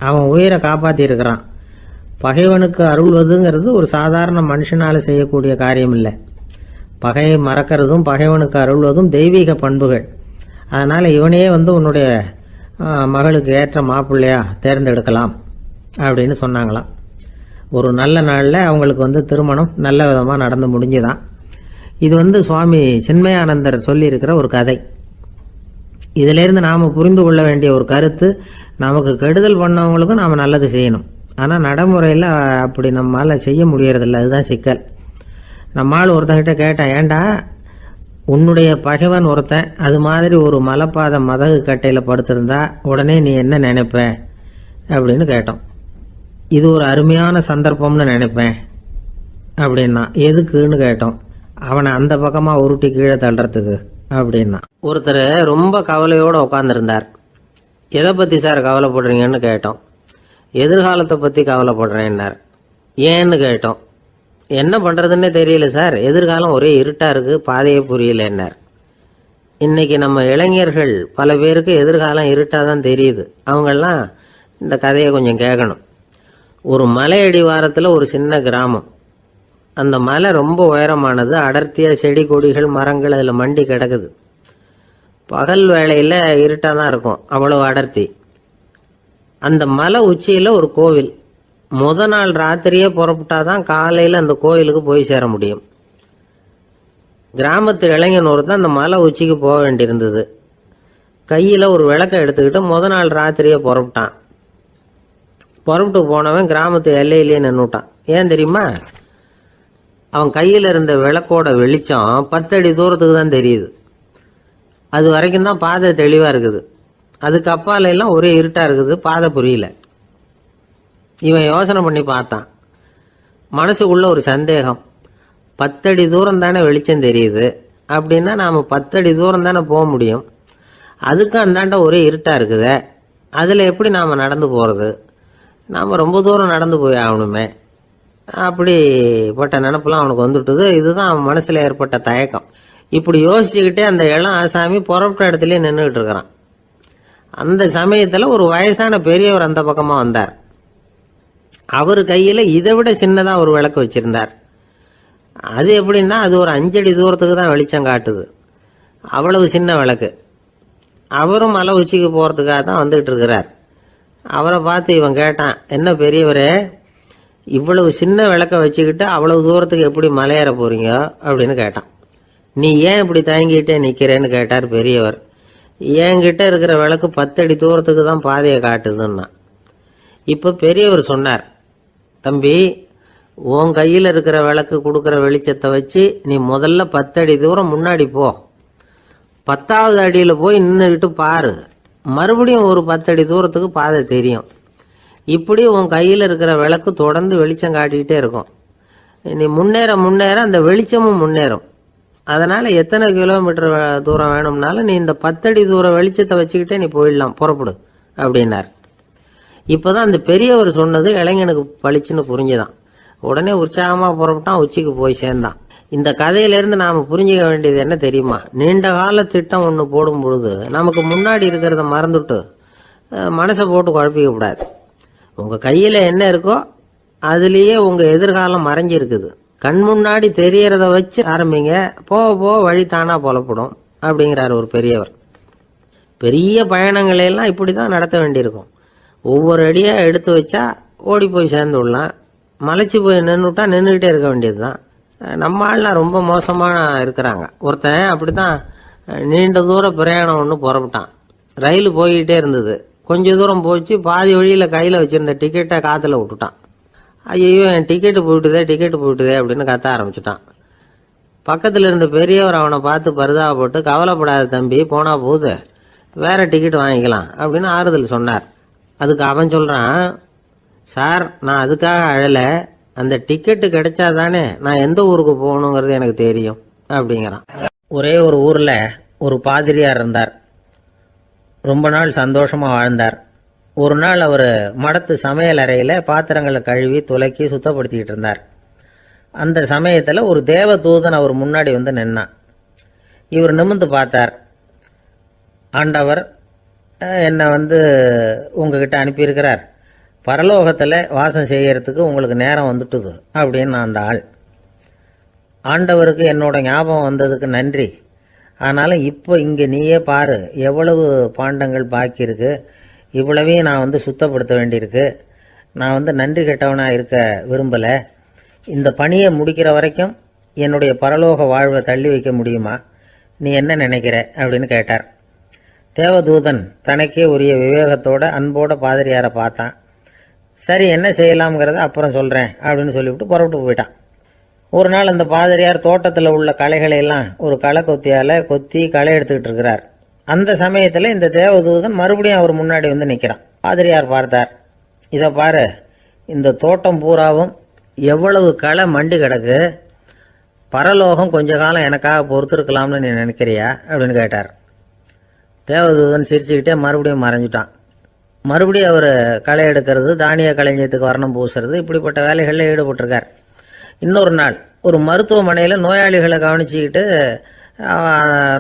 அவன் உயிரை காப்பாற்றி இருக்கிறான். பகைவனுக்கு அருள்வதுங்கிறது ஒரு சாதாரண மனுஷனால செய்யக்கூடிய காரியம் இல்லை. பகையை மறக்கிறதும் பகைவனுக்கு அருள்வதும் தெய்வீக பண்புகள். அதனால் இவனையே உன்னுடைய மகளுக்கு ஏற்ற மாப்பிள்ளையா தேர்ந்தெடுக்கலாம் அப்படின்னு சொன்னாங்களாம். ஒரு நல்ல நாளில் அவங்களுக்கு திருமணம் நல்ல விதமாக நடந்து முடிஞ்சுதான். இது சுவாமி சின்மயானந்தர் சொல்லியிருக்கிற ஒரு கதை. இதிலேருந்து நாம் புரிந்து கொள்ள வேண்டிய ஒரு கருத்து, நமக்கு கெடுதல் பண்ணவங்களுக்கும் நாம் நல்லது செய்யணும். ஆனால் நடைமுறையில் அப்படி நம்மளால் செய்ய முடியறதில்ல. அதுதான் சிக்கல். நம்மால் ஒருத்தங்கிட்ட கேட்டேன், ஏண்டா உன்னுடைய பகைவன் ஒருத்தன் அது மாதிரி ஒரு மலைப்பாத மதகு கட்டையில் படுத்திருந்தா உடனே நீ என்ன நினைப்ப அப்படின்னு கேட்டோம். இது ஒரு அருமையான சந்தர்ப்பம்னு நினைப்பேன் அப்படின்னா. எதுக்குன்னு கேட்டோம். அவனை அந்த பக்கமாக உருட்டி கீழே தள்ளுறதுக்கு அப்படின்னா. ஒருத்தர் ரொம்ப கவலையோடு உட்காந்துருந்தார். எதை பற்றி சார் கவலைப்படுறீங்கன்னு கேட்டோம். எதிர்காலத்தை பற்றி கவலைப்படுறேன்னார். ஏன்னு கேட்டோம். என்ன பண்ணுறதுன்னே தெரியல சார், எதிர்காலம் ஒரே இருட்டாக இருக்குது, பாதையே புரியலன்னார். இன்னைக்கு நம்ம இளைஞர்கள் பல பேருக்கு எதிர்காலம் இருட்டாக தான் தெரியுது. அவங்கெல்லாம் இந்த கதையை கொஞ்சம் கேட்கணும். ஒரு மலை அடிவாரத்தில் ஒரு சின்ன கிராமம். அந்த மலை ரொம்ப உயரமானது. அடர்த்தியாக செடி கொடிகள் மரங்கள் அதில் மண்டி கிடக்குது. பகல் வேளையில் இருட்டாக தான் இருக்கும், அவ்வளவு அடர்த்தி. அந்த மலை உச்சியில் ஒரு கோவில். நாள் ராத்திரியே புறப்பட்டாதான் காலையில் அந்த கோயிலுக்கு போய் சேர முடியும். கிராமத்து இளைஞன் ஒருத்தன் அந்த மலை உச்சிக்கு போக வேண்டியிருந்தது. கையில் ஒரு விளக்கை எடுத்துக்கிட்டு நாள் ராத்திரியே புறப்பட்டான். புறப்பட்டு போனவன் கிராமத்து எல்லையிலேயே நின்றுட்டான். ஏன் தெரியுமா? அவன் கையில் இருந்த விளக்கோட வெளிச்சம் 10 அடி தூரத்துக்கு தான் தெரியுது. அது வரைக்கும் தான் பாதை தெளிவாக இருக்குது. அதுக்கு அப்பால எல்லாம் ஒரே இருட்டாக இருக்குது, பாதை புரியல. இவன் யோசனை பண்ணி பார்த்தான். மனசுக்குள்ள ஒரு சந்தேகம். 10 அடி தூரம் தானே வெளிச்சம் தெரியுது, அப்படின்னா நாம் 10 அடி தூரம் தானே போக முடியும். அதுக்கும் அந்தாண்ட ஒரே இருட்டாக இருக்குதே, அதில் எப்படி நாம் நடந்து போகிறது? நாம் ரொம்ப தூரம் நடந்து போய் ஆகணுமே. அப்படிப்பட்ட நினப்பெல்லாம் அவனுக்கு வந்துட்டுது. இதுதான் அவன் மனசில் ஏற்பட்ட தயக்கம். இப்படி யோசிச்சுக்கிட்டே அந்த இளம் ஆசாமி புறப்பட்ட இடத்துலயே நின்றுகிட்டு இருக்கிறான். அந்த சமயத்தில் ஒரு வயசான பெரியவர் அந்த பக்கமாக வந்தார். அவர் கையில் இதை விட சின்னதாக ஒரு விளக்கு வச்சிருந்தார். அது எப்படின்னா, அது ஒரு 5 அடி தூரத்துக்கு தான் வெளிச்சம் காட்டுது. அவ்வளவு சின்ன விளக்கு. அவரும் மலை உச்சிக்கு போகிறதுக்காக தான் வந்துகிட்டு இருக்கிறார். அவரை பார்த்து இவன் கேட்டான், என்ன பெரியவரே, இவ்வளவு சின்ன விளக்க வச்சுக்கிட்டு அவ்வளவு தூரத்துக்கு எப்படி மலையேற போறீங்க அப்படின்னு கேட்டான். நீ ஏன் இப்படி தயங்கிட்டே நிற்கிறேன்னு கேட்டார் பெரியவர். என்கிட்ட இருக்கிற விளக்கு 10 அடி தூரத்துக்கு தான் பாதையை காட்டுதுன்னா. இப்போ பெரியவர் சொன்னார், தம்பி, உன் கையில் இருக்கிற விளக்கு கொடுக்குற வெளிச்சத்தை வச்சு நீ முதல்ல 10 அடி தூரம் முன்னாடி போ. 10வது அடியில் போய் நின்றுக்கிட்டு பாரு, மறுபடியும் ஒரு 10 அடி தூரத்துக்கு பாதை தெரியும். இப்படி உன் கையில் இருக்கிற விளக்கு தொடர்ந்து வெளிச்சம் காட்டிக்கிட்டே இருக்கும். நீ முன்னேற முன்னேற அந்த வெளிச்சமும் முன்னேறும். அதனால எத்தனை கிலோமீட்டர் தூரம் வேணும்னாலும் நீ இந்த 10 அடி தூரம் வெளிச்சத்தை வச்சுக்கிட்டே நீ போயிடலாம், புறப்படு அப்படின்னார். இப்போதான் அந்த பெரியவர் சொன்னது இளைஞனுக்கு பளிச்சுன்னு புரிஞ்சுதான். உடனே உற்சாகமாக புறப்பட்டான், உச்சிக்கு போய் சேர்ந்தான். இந்த கதையிலேருந்து நாம் புரிஞ்சுக்க வேண்டியது என்ன தெரியுமா? நீண்ட கால திட்டம் ஒன்று போடும் பொழுது நமக்கு முன்னாடி இருக்கிறத மறந்துட்டு மனசை போட்டு குழப்பிக்க கூடாது. உங்கள் கையில் என்ன இருக்கோ அதுலேயே உங்கள் எதிர்காலம் மறைஞ்சிருக்குது. கண் முன்னாடி தெரியறத வச்சு ஆரம்பிங்க, போக போக வழி தானா புலப்படும் அப்படிங்கிறார் ஒரு பெரியவர். பெரிய பயணங்களையெல்லாம் இப்படி தான் நடத்த வேண்டியிருக்கும். ஒவ்வொரு அடியாக எடுத்து வச்சா ஓடி போய் சேர்ந்து விடலாம், மலைச்சு போய் நின்றுட்டா நின்றுக்கிட்டே இருக்க வேண்டியது தான். நம்ம ஆள்லாம் ரொம்ப மோசமாக இருக்கிறாங்க. ஒருத்தன் அப்படி தான் நீண்ட தூர பிரயாணம் ஒன்று புறப்பட்டான். ரயில் போய்கிட்டே இருந்தது. கொஞ்ச தூரம் போச்சு, பாதி வழியில் கையில் வச்சுருந்த டிக்கெட்டை காற்றுல விட்டுட்டான். ஐயோ என் டிக்கெட்டு போயிட்டுதே அப்படின்னு கத்த ஆரம்பிச்சுட்டான். பக்கத்தில் இருந்த பெரியவர் அவனை பார்த்து பரிதாபப்பட்டு, கவலைப்படாத தம்பி, போனா போகுது, வேற டிக்கெட் வாங்கிக்கலாம் அப்படின்னு ஆறுதல் சொன்னார். அதுக்கு அவன் சொல்கிறான், சார் நான் அதுக்காக அழலை, அந்த டிக்கெட்டு கிடைச்சா தானே நான் எந்த ஊருக்கு போகணுங்கிறது எனக்கு தெரியும் அப்படிங்கிறான். ஒரே ஒரு ஊரில் ஒரு பாதிரியார் இருந்தார். ரொம்ப நாள் சந்தோஷமாக வாழ்ந்தார். ஒரு நாள் அவர் மடத்து சமையல் அறையில் பாத்திரங்களை கழுவி துலக்கி சுத்தப்படுத்திக்கிட்டு இருந்தார். அந்த சமயத்தில் ஒரு தேவதூதன் அவர் முன்னாடி வந்து நின்னான். இவர் நிமிர்ந்து பார்த்தார். ஆண்டவர் என்னை உங்ககிட்ட அனுப்பியிருக்கிறார், பரலோகத்தில் வாசம் செய்யறதுக்கு உங்களுக்கு நேரம் வந்துட்டுது அப்படின்னு அந்த ஆள். ஆண்டவருக்கு என்னோட ஞாபகம் வந்ததுக்கு நன்றி. ஆனாலும் இப்போ இங்கே நீயே பாரு, எவ்வளவு பாண்டங்கள் பாக்கி இருக்கு, இவ்வளவையும் நான் சுத்தப்படுத்த வேண்டியிருக்கு. நான் நன்றி கெட்டவனாக இருக்க விரும்பலை. இந்த பணியை முடிக்கிற வரைக்கும் என்னுடைய பரலோக வாழ்வை தள்ளி வைக்க முடியுமா? நீ என்ன நினைக்கிற அப்படின்னு கேட்டார். தேவதூதன் தனக்கே உரிய விவேகத்தோட அன்போட பாதிரியாரை பார்த்தான். சரி, என்ன செய்யலாம்ங்கிறத அப்புறம் சொல்கிறேன் அப்படின்னு சொல்லிவிட்டு புறப்பட்டு போயிட்டான். ஒரு நாள் அந்த பாதிரியார் தோட்டத்தில் உள்ள களைகளை எல்லாம் ஒரு களை கொத்தியால் கொத்தி களை எடுத்துக்கிட்டு இருக்கிறார். அந்த சமயத்தில் இந்த தேவதூதன் மறுபடியும் அவர் முன்னாடி நிற்கிறான். பாதிரியார் பார்த்தார். இதை பாரு, இந்த தோட்டம் பூராவும் எவ்வளவு களை மண்டி கிடக்கு, பரலோகம் கொஞ்ச காலம் எனக்காக பொறுத்திருக்கலாம்னு நீ நினைக்கிறியா அப்படின்னு கேட்டார். தேவதூதன் சிரிச்சுக்கிட்டே மறுபடியும் மறைஞ்சிட்டான். மறுபடியும் அவர் களை எடுக்கிறது, தானிய களஞ்சியத்துக்கு வர்ணம் பூசுறது, இப்படிப்பட்ட வேலைகளில் ஈடுபட்டிருக்கார். இன்னொரு நாள் ஒரு மருத்துவமனையில் நோயாளிகளை கவனிச்சுக்கிட்டு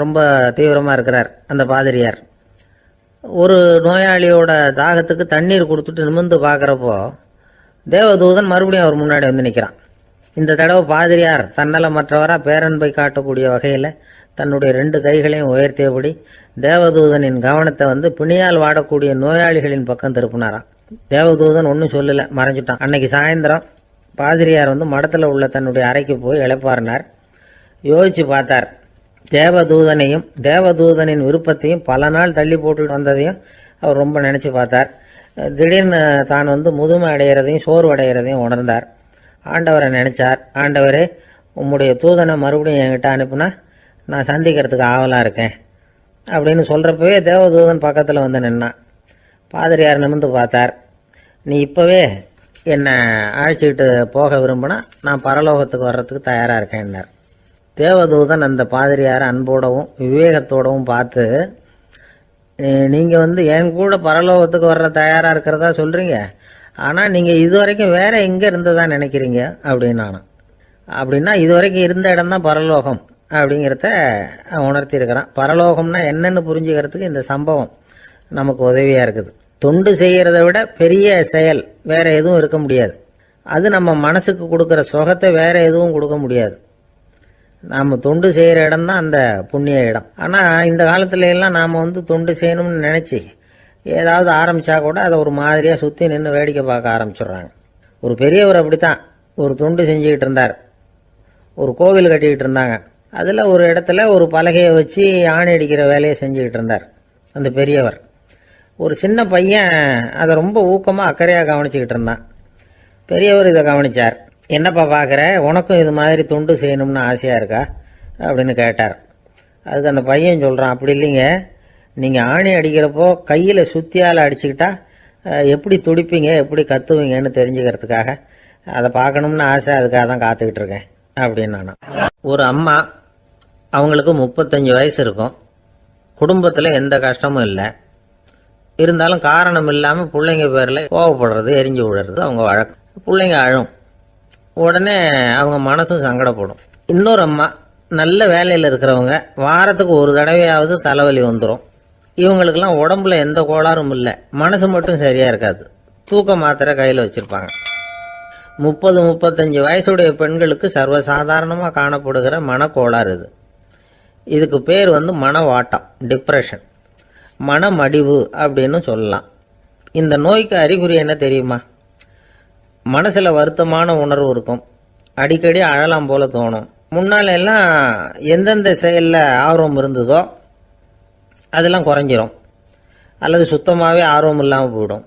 ரொம்ப தீவிரமாக இருக்கிறார் அந்த பாதிரியார். ஒரு நோயாளியோட தாகத்துக்கு தண்ணீர் கொடுத்துட்டு நிமிர்ந்து பார்க்குறப்போ தேவதூதன் மறுபடியும் அவர் முன்னாடி நிற்கிறான். இந்த தடவை பாதிரியார் தன்னலமற்றவராக பேரன்பை காட்டக்கூடிய வகையில் தன்னுடைய 2 கைகளையும் உயர்த்தியபடி தேவதூதனின் கவனத்தை பிணியால் வாடக்கூடிய நோயாளிகளின் பக்கம் திருப்பினாராம். தேவதூதன் ஒன்றும் சொல்லலை, மறைஞ்சிட்டான். அன்னைக்கு சாயந்தரம் பாதிரியார் மடத்தில் உள்ள தன்னுடைய அறைக்கு போய் இளைப்பாறினார். யோசிச்சு பார்த்தார். தேவதூதனையும் தேவதூதனின் விருப்பத்தையும் பல நாள் தள்ளி போட்டு வந்ததையும் அவர் ரொம்ப நினச்சி பார்த்தார். திடீர்னு தான் முதுமை அடைகிறதையும் சோர்வு அடைகிறதையும் உணர்ந்தார். ஆண்டவரை நினைச்சார். ஆண்டவரே, உம்முடைய தூதனை மறுபடியும் என்கிட்ட அனுப்புனா நான் சந்திக்கிறதுக்கு ஆவலாக இருக்கேன் அப்படின்னு சொல்கிறப்பவே தேவதூதன் பக்கத்தில் நின்னான். பாதிரியார் நிமிர்ந்து பார்த்தார். நீ இப்போவே என்னை அழைச்சிக்கிட்டு போக விரும்பினா நான் பரலோகத்துக்கு வர்றதுக்கு தயாராக இருக்கேன்னார். தேவதூதன் அந்த பாதிரியாரை அன்போடவும் விவேகத்தோடவும் பார்த்து, நீங்கள் என் கூட பரலோகத்துக்கு வர்ற தயாராக இருக்கிறதா சொல்கிறீங்க, ஆனால் நீங்கள் இதுவரைக்கும் வேற எங்கே இருந்ததா நினைக்கிறீங்க அப்படின்னு. அப்படின்னா இதுவரைக்கும் இருந்த இடம்தான் பரலோகம் அப்படிங்கிறத உணர்த்தியிருக்கிறான். பரலோகம்னா என்னன்னு புரிஞ்சுக்கிறதுக்கு இந்த சம்பவம் நமக்கு உதவியாக இருக்குது. தொண்டு செய்கிறத விட பெரிய செயல் வேற எதுவும் இருக்க முடியாது. அது நம்ம மனசுக்கு கொடுக்குற சுகத்தை வேற எதுவும் கொடுக்க முடியாது. நாம் தொண்டு செய்கிற இடம் தான் அந்த புண்ணிய இடம். ஆனால் இந்த காலத்துல எல்லாம் நாம் தொண்டு செய்யணும்னு நினச்சி ஏதாவது ஆரம்பித்தா கூட அதை ஒரு மாதிரியாக சுற்றி நின்று வேடிக்கை பார்க்க ஆரம்பிச்சிடுறாங்க. ஒரு பெரியவர் அப்படித்தான் ஒரு தொண்டு செஞ்சுக்கிட்டு இருந்தார். ஒரு கோவில் கட்டிக்கிட்டு இருந்தாங்க. அதில் ஒரு இடத்துல ஒரு பலகையை வச்சு ஆணி அடிக்கிற வேலையை செஞ்சுக்கிட்டு இருந்தார் அந்த பெரியவர். ஒரு சின்ன பையன் அதை ரொம்ப ஊக்கமாக அக்கறையாக கவனிச்சுக்கிட்டு இருந்தான். பெரியவர் இதை கவனித்தார். என்னப்பா பார்க்குற, உனக்கும் இது மாதிரி தொண்டு செய்யணும்னு ஆசையாக இருக்கா அப்படின்னு கேட்டார். அதுக்கு அந்த பையன் சொல்கிறான், அப்படி இல்லைங்க, நீங்கள் ஆணி அடிக்கிறப்போ கையில் சுத்தியால் அடிச்சுக்கிட்டா எப்படி துடிப்பீங்க, எப்படி கத்துவீங்கன்னு தெரிஞ்சுக்கிறதுக்காக அதை பார்க்கணும்னு ஆசை, அதுக்காக தான் காத்துக்கிட்டு இருக்கேன் அப்படின்னு நான். ஒரு அம்மா, அவங்களுக்கு 35 வயசு இருக்கும். குடும்பத்தில் எந்த கஷ்டமும் இல்லை. இருந்தாலும் காரணம் இல்லாமல் பிள்ளைங்க பேரில் கோவப்படுறது, எரிஞ்சு விடுறது அவங்க வழக்கம். பிள்ளைங்க அழும். உடனே அவங்க மனசும் சங்கடப்படும். இன்னொரு அம்மா, நல்ல வேலையில் இருக்கிறவங்க, வாரத்துக்கு ஒரு தடவையாவது தலைவலி வந்துடும். இவங்களுக்கெல்லாம் உடம்புல எந்த கோளாறும் இல்லை, மனசு மட்டும் சரியாக இருக்காது. தூக்க மாத்திரை கையில் வச்சுருப்பாங்க. 30-35 வயசுடைய பெண்களுக்கு சர்வசாதாரணமாக காணப்படுகிற மனக்கோளாறு இது. இதுக்கு பேர் மனவாட்டம், டிப்ரெஷன். மனமடிவு அப்படின்னு சொல்லலாம். இந்த நோய்க்கு அறிகுறி என்ன தெரியுமா? மனசில் வருத்தமான உணர்வு இருக்கும், அடிக்கடி அழலாம் போல தோணும். முன்னால எல்லாம் எந்தெந்த செயலில் ஆர்வம் இருந்ததோ அதெல்லாம் குறைஞ்சிரும், அல்லது சுத்தமாகவே ஆர்வம் இல்லாமல் போயிடும்.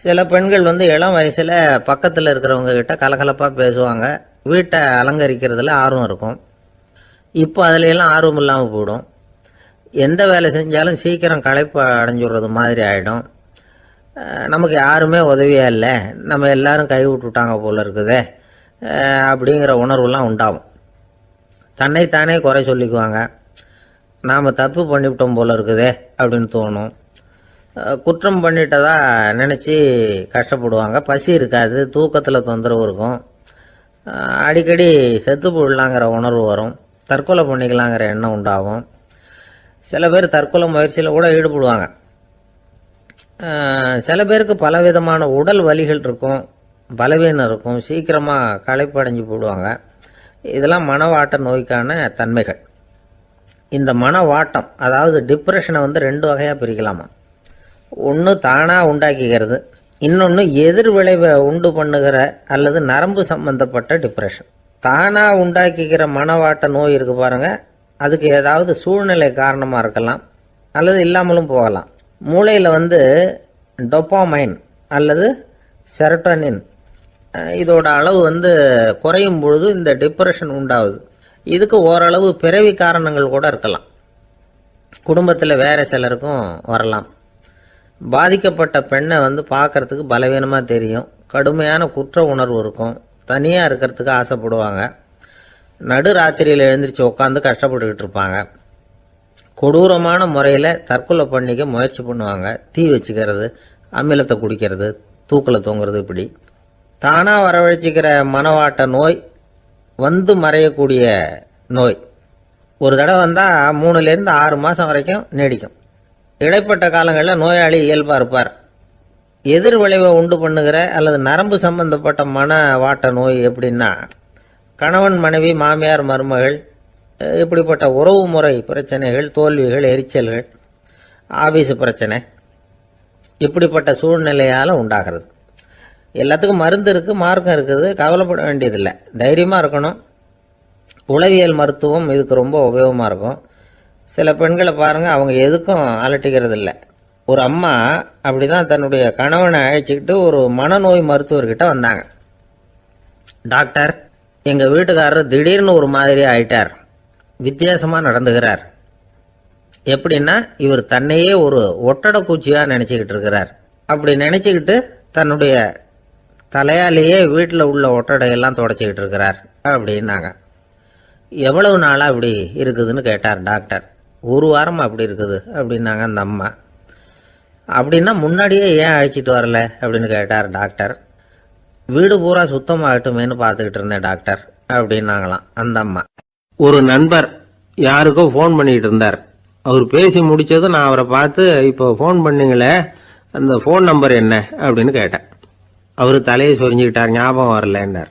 சில பெண்கள் இளம் வயசில் பக்கத்தில் இருக்கிறவங்க கிட்ட கலகலப்பாக பேசுவாங்க, வீட்டை அலங்கரிக்கிறதுல ஆர்வம் இருக்கும். இப்போ அதுல எல்லாம் ஆர்வம் இல்லாமல் போயிடும். எந்த வேலை செஞ்சாலும் சீக்கிரம் களைப்பு அடைஞ்சுடுறது மாதிரி ஆகிடும். நமக்கு யாருமே உதவியா இல்லை, நம்ம எல்லாரும் கை விட்டுட்டாங்க போல இருக்குதே அப்படிங்கிற உணர்வுலாம் உண்டாகும். தன்னைத்தானே குறை சொல்லிக்குவாங்க, நாம் தப்பு பண்ணிவிட்டோம் போல இருக்குதே அப்படின்னு தோணும். குற்றம் பண்ணிட்டதா நினச்சி கஷ்டப்படுவாங்க. பசி இருக்காது, தூக்கத்தில் தொந்தரவு இருக்கும். அடிக்கடி செத்து போடலாங்கிற உணர்வு வரும், தற்கொலை பண்ணிக்கலாங்கிற எண்ணம் உண்டாகும். சில பேர் தற்கொலை முயற்சியில் கூட ஈடுபடுவாங்க. சில பேருக்கு பலவிதமான உடல் வலிகள் இருக்கும், பலவீனம் இருக்கும், சீக்கிரமாக களைப்படைஞ்சு போடுவாங்க. இதெல்லாம் மனவாட்ட நோய்க்கான தன்மைகள். இந்த மனவாட்டம், அதாவது டிப்ரெஷனை 2 வகையாக பிரிக்கலாமா. ஒன்று தானாக உண்டாக்கிக்கிறது, இன்னொன்று எதிர் விளைவை உண்டு பண்ணுகிற அல்லது நரம்பு சம்பந்தப்பட்ட டிப்ரெஷன். தானாக உண்டாக்கிக்கிற மனவாட்ட நோய் இருக்கு பாருங்க, அதுக்கு ஏதாவது சூழ்நிலை காரணமாக இருக்கலாம் அல்லது இல்லாமலும் போகலாம். மூளையில் டொப்பாமைன் அல்லது செரட்டோனின் இதோட அளவு குறையும் பொழுது இந்த டிப்ரெஷன் உண்டாகுது. இதுக்கு ஓரளவு பிறவி காரணங்கள் கூட இருக்கலாம், குடும்பத்தில் வேற சிலருக்கும் வரலாம். பாதிக்கப்பட்ட பெண்ணை பார்க்கறதுக்கு பலவீனமாக தெரியும், கடுமையான குற்ற உணர்வு இருக்கும், தனியாக இருக்கிறதுக்கு ஆசைப்படுவாங்க, நடு ராத்திரியில் எழுந்திரிச்சு உட்காந்து கஷ்டப்பட்டுக்கிட்டு இருப்பாங்க, கொடூரமான முறையில் தற்கொலை பண்ணிக்க முயற்சி பண்ணுவாங்க, தீ வச்சுக்கிறது, அமிலத்தை குடிக்கிறது, தூக்கில் தொங்குறது. இப்படி தானாக வரவழைச்சிக்கிற மனவாட்ட நோய் மறையக்கூடிய நோய். ஒரு தடவை வந்தால் 3லேருந்து 6 மாதம் வரைக்கும் நீடிக்கும். இடைப்பட்ட காலங்களில் நோயாளி இயல்பாக இருப்பார். எதிர் விளைவை உண்டு பண்ணுகிற அல்லது நரம்பு சம்பந்தப்பட்ட மனவாட்ட நோய் எப்படின்னா, கணவன் மனைவி மாமியார் மருமகள் இப்படிப்பட்ட உறவு முறை பிரச்சனைகள், தோல்விகள், எரிச்சல்கள், ஆபீஸ் பிரச்சனை, இப்படிப்பட்ட சூழ்நிலையால் உண்டாகிறது. எல்லாத்துக்கும் மருந்து இருக்குது, மார்க்கம் இருக்குது, கவலைப்பட வேண்டியதில்லை, தைரியமாக இருக்கணும். உளவியல் மருத்துவம் இதுக்கு ரொம்ப உபயோகமாக இருக்கும். சில பெண்களை பாருங்கள், அவங்க எதுக்கும் அலட்டிக்கிறது இல்லை. ஒரு அம்மா அப்படி தான் தன்னுடைய கணவனை அழைச்சிக்கிட்டு ஒரு மனநோய் மருத்துவர்கிட்ட வந்தாங்க. டாக்டர், எங்கள் வீட்டுக்காரர் திடீர்னு ஒரு மாதிரி ஆயிட்டார், வித்தியாசமாக நடந்துகிறார். எப்படின்னா, இவர் தன்னையே ஒரு ஒட்டடை பூச்சியாக நினச்சிக்கிட்டு இருக்கிறார். அப்படி நினச்சிக்கிட்டு தன்னுடைய தலையாலேயே வீட்டில் உள்ள ஒட்டடையெல்லாம் தொடச்சிக்கிட்டு இருக்கிறார் அப்படின்னாங்க. எவ்வளவு நாளாக அப்படி இருக்குதுன்னு கேட்டார் டாக்டர். 1 வாரமாக அப்படி இருக்குது அப்படின்னாங்க அந்த அம்மா. அப்படின்னா முன்னாடியே ஏன் அழைச்சிட்டு வரல அப்படின்னு கேட்டார் டாக்டர். வீடு பூரா சுத்தமாகட்டுமேனு பார்த்துக்கிட்டு இருந்தேன் டாக்டர் அப்படின்னாங்களாம் அந்த அம்மா. ஒரு நண்பர் யாருக்கோ ஃபோன் பண்ணிக்கிட்டு இருந்தார். அவர் பேசி முடிச்சதும் நான் அவரை பார்த்து, இப்போ ஃபோன் பண்ணீங்களே, அந்த ஃபோன் நம்பர் என்ன அப்படின்னு கேட்டேன். அவர் தலையை சொரிஞ்சுக்கிட்டார், ஞாபகம் வரலன்னார்.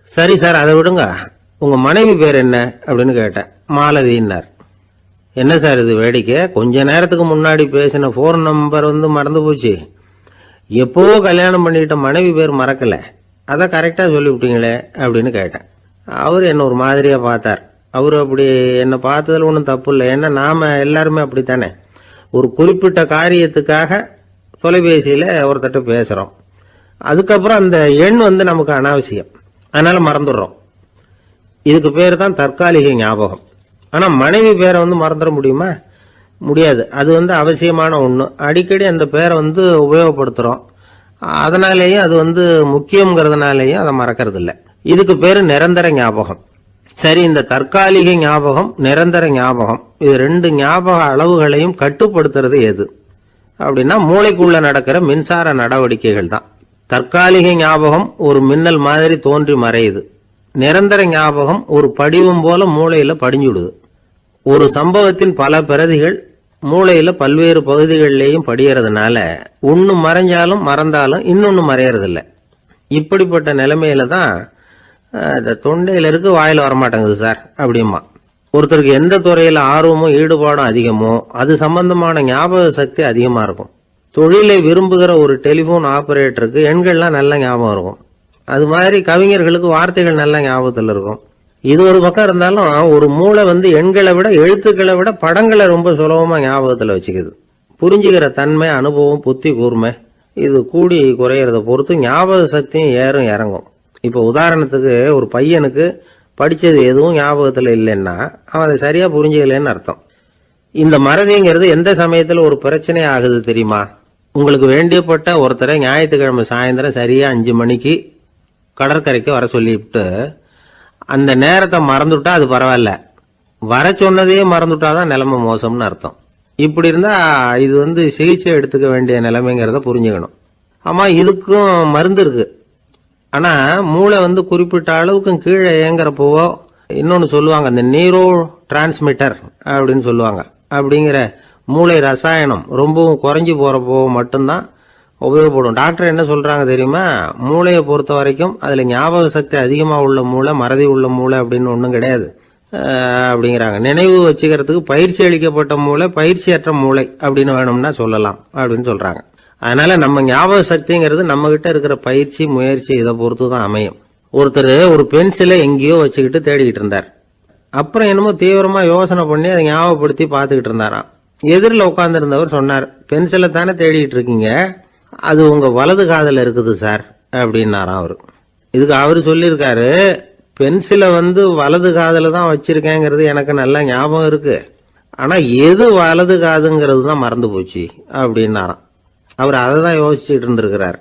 சரி சார், அதை விடுங்க, உங்கள் மனைவி பேர் என்ன அப்படின்னு கேட்டேன். மாலதின்னார். என்ன சார் இது வேடிக்கை, கொஞ்ச நேரத்துக்கு முன்னாடி பேசின ஃபோன் நம்பர் மறந்து போச்சு, எப்போவோ கல்யாணம் பண்ணிக்கிட்ட மனைவி பேர் மறக்கலை, அதை கரெக்டாக சொல்லிவிட்டீங்களே அப்படின்னு கேட்டேன். அவர் என்ன ஒரு மாதிரியாக பார்த்தார். அவர் அப்படி என்னை பார்த்ததில் ஒன்றும் தப்பு இல்லை, ஏன்னா நாம் எல்லாருமே அப்படித்தானே, ஒரு குறிப்பிட்ட காரியத்துக்காக தொலைபேசியில் ஒருத்தட்ட பேசுகிறோம், அதுக்கப்புறம் அந்த எண் நமக்கு அனாவசியம், அதனால் மறந்துடுறோம். இதுக்கு பேர் தான் தற்காலிக ஞாபகம். ஆனால் மனைவி பேரை மறந்துட முடியுமா? முடியாது. அது அவசியமான ஒன்று. அடிக்கடி அந்த பேரை உபயோகப்படுத்துகிறோம், அதனாலேயும் அது முக்கியங்கிறதுனாலேயும் அதை மறக்கிறது இல்லை. இதுக்கு பேர் நிரந்தர ஞாபகம். சரி, இந்த தற்காலிக ஞாபகம், நிரந்தர ஞாபகம், இது 2 ஞாபக அளவுகளையும் கட்டுப்படுத்துறது எது அப்படின்னா, மூளைக்குள்ள நடக்கிற மின்சார நடவடிக்கைகள் தான். தற்காலிக ஞாபகம் ஒரு மின்னல் மாதிரி தோன்றி மறையுது. நிரந்தர ஞாபகம் ஒரு படிவம் போல மூளையில படிஞ்சுடுது. ஒரு சம்பவத்தின் பல பிரதிகள் மூளையில பல்வேறு பகுதிகளிலேயும் படியறதுனால ஒன்னு மறைஞ்சாலும் மறந்தாலும் இன்னொன்னு மறையறதில்ல. இப்படிப்பட்ட நிலைமையில தான் தொண்டையில இருக்கு, வாயில வரமாட்டேங்குது சார் அப்படிமா. ஒருத்தருக்கு எந்த துறையில ஆர்வமும் ஈடுபாடும் அதிகமோ அது சம்பந்தமான ஞாபக சக்தி அதிகமா இருக்கும். தொழிலை விரும்புகிற ஒரு டெலிபோன் ஆபரேட்டருக்கு எண்கள்லாம் நல்ல ஞாபகம் இருக்கும். அது மாதிரி கவிஞர்களுக்கு வார்த்தைகள் நல்ல ஞாபகத்தில் இருக்கும். இது ஒரு பக்கம் இருந்தாலும் ஒரு மூளை எண்களை விட எழுத்துக்களை விட படங்களை ரொம்ப சுலபமா ஞாபகத்தில் வச்சுக்குது. புரிஞ்சுக்கிற தன்மை, அனுபவம், புத்தி கூர்மை இது கூடி குறையிறத பொறுத்து ஞாபக சக்தியும் ஏறும் இறங்கும். இப்போ உதாரணத்துக்கு ஒரு பையனுக்கு படிச்சது எதுவும் ஞாபகத்தில் இல்லைன்னா அவன் அதை சரியா புரிஞ்சுக்கலன்னு அர்த்தம். இந்த மறதிங்கிறது எந்த சமயத்தில் ஒரு பிரச்சனை ஆகுது தெரியுமா? உங்களுக்கு வேண்டியப்பட்ட ஒருத்தரை ஞாயிற்றுக்கிழமை சாயந்தரம் சரியா 5 மணிக்கு கடற்கரைக்கு வர சொல்லிவிட்டு அந்த நேரத்தை மறந்துட்டா அது பரவாயில்ல, வர சொன்னதையே மறந்துட்டாதான் நிலைமை மோசம்னு அர்த்தம். இப்படி இருந்தா இது சிகிச்சை எடுத்துக்க வேண்டிய நிலைமைங்கிறத புரிஞ்சுக்கணும். ஆமா, இதுக்கும் மருந்து இருக்கு. ஆனா மூளை குறிப்பிட்ட அளவுக்கும் கீழே இயங்குறப்போ இன்னொன்னு சொல்லுவாங்க, இந்த நியூரோ டிரான்ஸ்மிட்டர் அப்படின்னு சொல்லுவாங்க. அப்படிங்கிற மூளை ரசாயனம் ரொம்பவும் குறைஞ்சு போறப்போ மட்டும்தான் உபயோகப்படும். டாக்டர் என்ன சொல்றாங்க தெரியுமா? மூளையை பொறுத்த வரைக்கும் அதுல ஞாபக சக்தி அதிகமா உள்ள மூளை, மறதி உள்ள மூளை அப்படின்னு ஒன்றும் கிடையாது அப்படிங்கிறாங்க. நினைவு வச்சுக்கிறதுக்கு பயிற்சி அளிக்கப்பட்ட மூளை, பயிற்சியற்ற மூளை அப்படின்னு வேணும்னா சொல்லலாம் அப்படின்னு சொல்றாங்க. அதனால நம்ம ஞாபக சக்திங்கிறது நம்ம கிட்ட இருக்கிற பயிற்சி, முயற்சி இதை பொறுத்து தான் அமையும். ஒருத்தர் ஒரு பென்சிலை எங்கேயோ வச்சுக்கிட்டு தேடிக்கிட்டு இருந்தார். அப்புறம் என்னமோ தீவிரமா யோசனை பண்ணி அதை ஞாபகப்படுத்தி பார்த்துக்கிட்டு இருந்தாராம். எதிரில் உட்கார்ந்து இருந்தவர் சொன்னார், பென்சிலை தானே தேடிட்டு இருக்கீங்க, அது உங்க வலது காதில் இருக்குது சார் அப்படின்னாராம் அவரு. இதுக்கு அவரு சொல்லியிருக்காரு, பென்சிலை வலது காதில் தான் வச்சிருக்கேங்கிறது எனக்கு நல்லா ஞாபகம் இருக்கு, ஆனா எது வலது காதுங்கிறது தான் மறந்து போச்சு அப்படின்னாராம். அவர் அதை தான் யோசிச்சுட்டு இருந்திருக்கிறார்.